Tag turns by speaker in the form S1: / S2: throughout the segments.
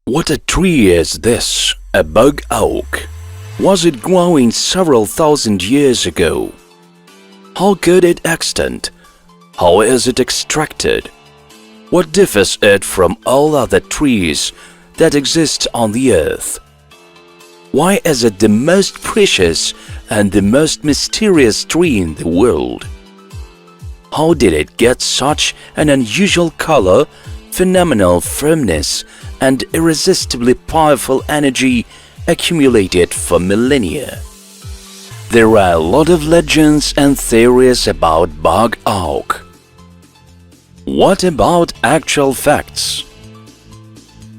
S1: What a tree is this, a bog oak? Was it growing several thousand years ago? How could it extend? How is it extracted? What differs it from all other trees that exist on the earth? Why is it the most precious and the most mysterious tree in the world? How did it get such an unusual color, phenomenal firmness, and irresistibly powerful energy accumulated for millennia? There are a lot of legends and theories about Bog Oak. What about actual facts?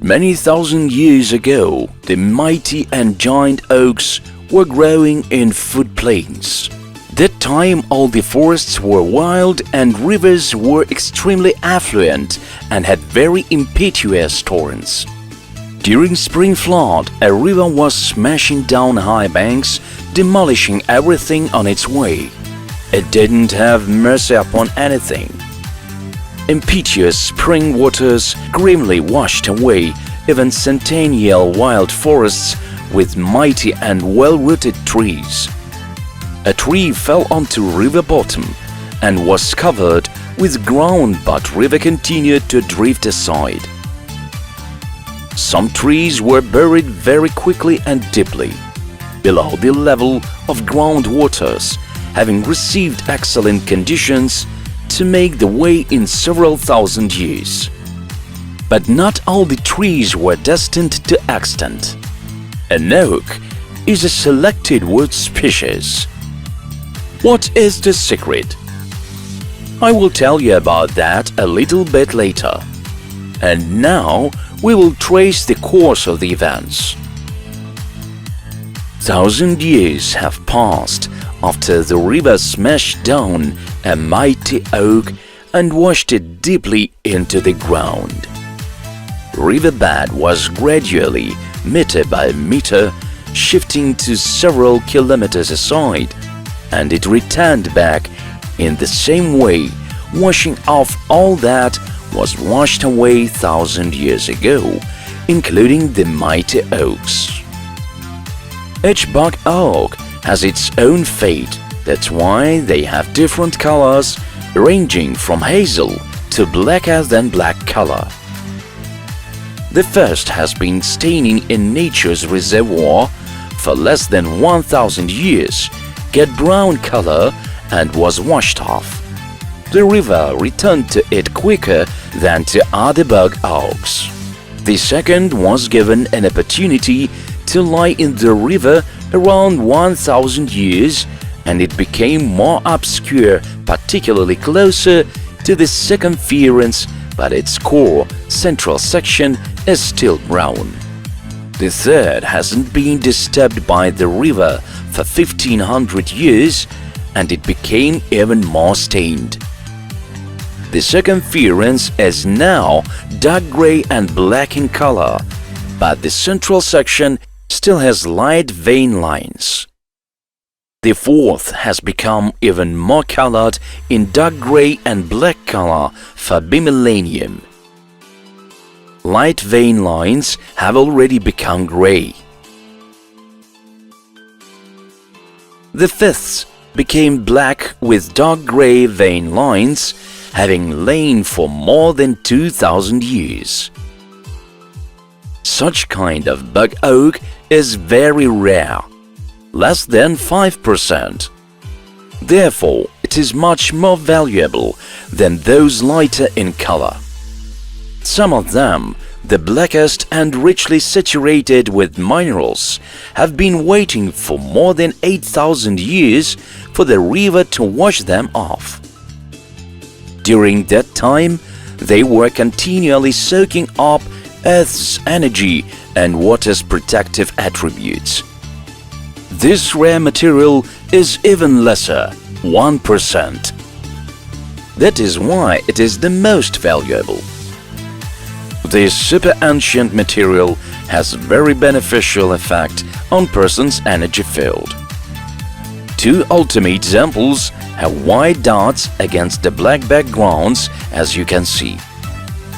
S1: Many thousand years ago, the mighty and giant oaks were growing in floodplains. That time all the forests were wild and rivers were extremely affluent and had very impetuous torrents. During spring flood, a river was smashing down high banks, demolishing everything on its way. It didn't have mercy upon anything. Impetuous spring waters grimly washed away even centennial wild forests with mighty and well-rooted trees. A tree fell onto river bottom and was covered with ground, but river continued to drift aside. Some trees were buried very quickly and deeply, below the level of groundwaters, having received excellent conditions to make the way in several thousand years. But not all the trees were destined to extant. An oak is a selected wood species. What is the secret? I will tell you about that a little bit later. And now we will trace the course of the events. 1,000 years have passed after the river smashed down a mighty oak and washed it deeply into the ground. Riverbed was gradually, meter by meter, shifting to several kilometers aside, and it returned back in the same way, washing off all that was washed away 1,000 years ago, including the mighty oaks. Each bog oak has its own fate. That's why they have different colors, ranging from hazel to blacker than black color. The first has been staining in nature's reservoir for less than 1,000 years, get brown color and was washed off. The river returned to it quicker than to other bog oaks. The second was given an opportunity to lie in the river around 1,000 years, and it became more obscure, particularly closer to the circumference, but its core, central section, is still brown. The third hasn't been disturbed by the river for 1,500 years, and it became even more stained. The circumference is now dark gray and black in color, but the central section still has light vein lines. The fourth has become even more colored in dark gray and black color for bimillennium. Light vein lines have already become gray. The fifth became black with dark gray vein lines, having lain for more than 2,000 years. Such kind of bog oak is very rare, less than 5%. Therefore, it is much more valuable than those lighter in color. Some of them, the blackest and richly saturated with minerals, have been waiting for more than 8,000 years for the river to wash them off. During that time, they were continually soaking up Earth's energy and water's protective attributes. This rare material is even lesser, 1%. That is why it is the most valuable. This super ancient material has very beneficial effect on person's energy field. Two ultimate examples have white dots against the black backgrounds, as you can see.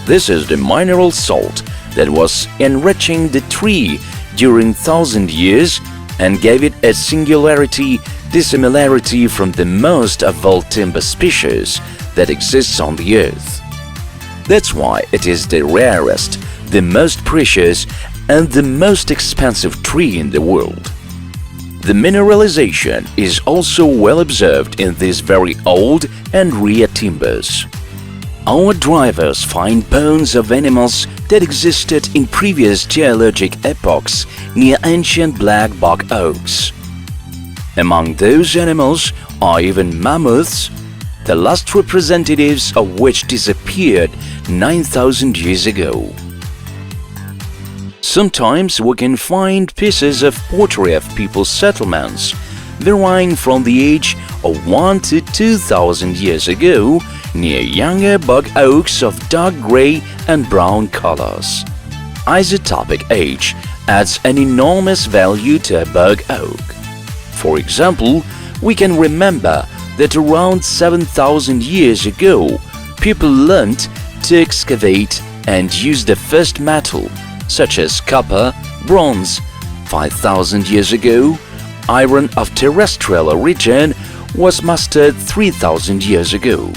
S1: This is the mineral salt that was enriching the tree during 1,000 years and gave it a singularity, dissimilarity from the most of all timber species that exists on the earth. That's why it is the rarest, the most precious, and the most expensive tree in the world. The mineralization is also well observed in these very old and rare timbers. Our divers find bones of animals that existed in previous geologic epochs near ancient black bog oaks. Among those animals are even mammoths, the last representatives of which disappeared 9,000 years ago. Sometimes we can find pieces of pottery of people's settlements, varying from the age of 1 to 2,000 years ago, near younger bog oaks of dark gray and brown colors. Isotopic age adds an enormous value to a bog oak. For example, we can remember that around 7,000 years ago, people learned to excavate and use the first metal, such as copper, bronze. 5,000 years ago, iron of terrestrial origin was mastered 3,000 years ago.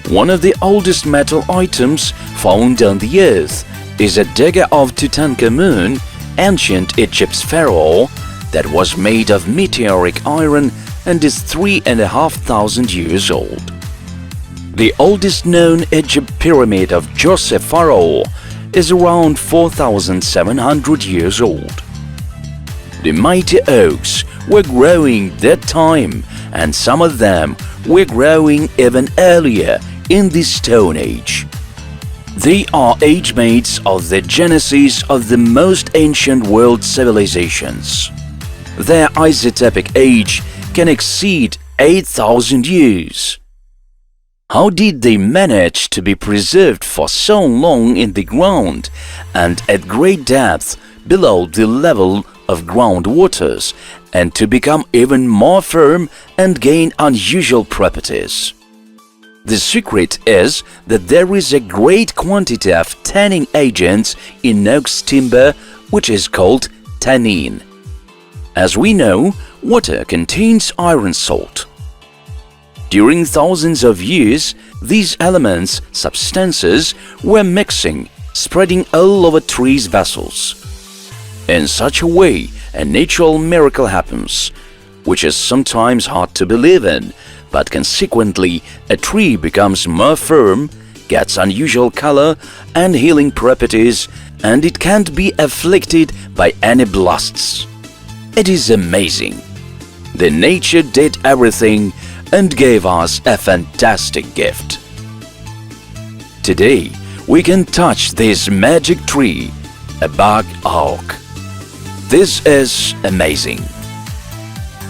S1: One of the oldest metal items found on the earth is a dagger of Tutankhamun, ancient Egypt's pharaoh, that was made of meteoric iron and is 3,500 years old. The oldest known Egypt pyramid of Joseph Pharaoh is around 4,700 years old. The mighty oaks were growing that time, and some of them were growing even earlier in the Stone Age. They are age mates of the genesis of the most ancient world civilizations. Their isotopic age can exceed 8,000 years. How did they manage to be preserved for so long in the ground and at great depth below the level of groundwaters, and to become even more firm and gain unusual properties? The secret is that there is a great quantity of tanning agents in oak's timber, which is called tannin. As we know, water contains iron salt. During thousands of years, these elements, substances, were mixing, spreading all over trees' vessels. In such a way, a natural miracle happens, which is sometimes hard to believe in, but consequently, a tree becomes more firm, gets unusual color and healing properties, and it can't be afflicted by any blasts. It is amazing. The nature did everything and gave us a fantastic gift. Today, we can touch this magic tree, a bog oak. This is amazing.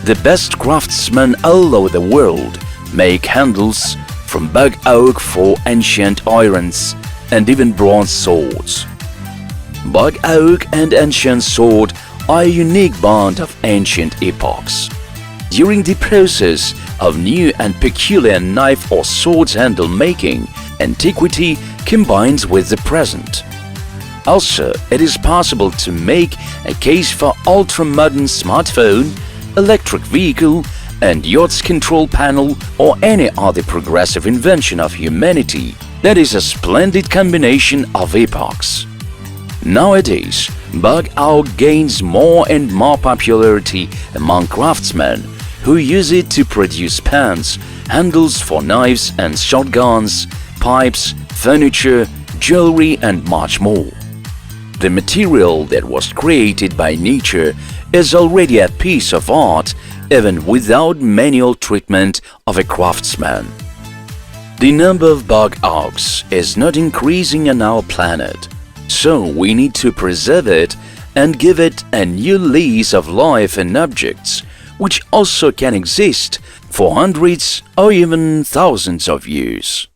S1: The best craftsmen all over the world make handles from bog oak for ancient irons and even bronze swords. Bog oak and ancient sword are a unique bond of ancient epochs. During the process of new and peculiar knife or sword handle making, antiquity combines with the present. Also, it is possible to make a case for ultra-modern smartphone, electric vehicle, and yacht's control panel, or any other progressive invention of humanity that is a splendid combination of epochs. Nowadays, bog oak gains more and more popularity among craftsmen who use it to produce pans, handles for knives and shotguns, pipes, furniture, jewelry, and much more. The material that was created by nature is already a piece of art even without manual treatment of a craftsman. The number of bog oaks is not increasing on our planet, so we need to preserve it and give it a new lease of life in objects which also can exist for hundreds or even thousands of years.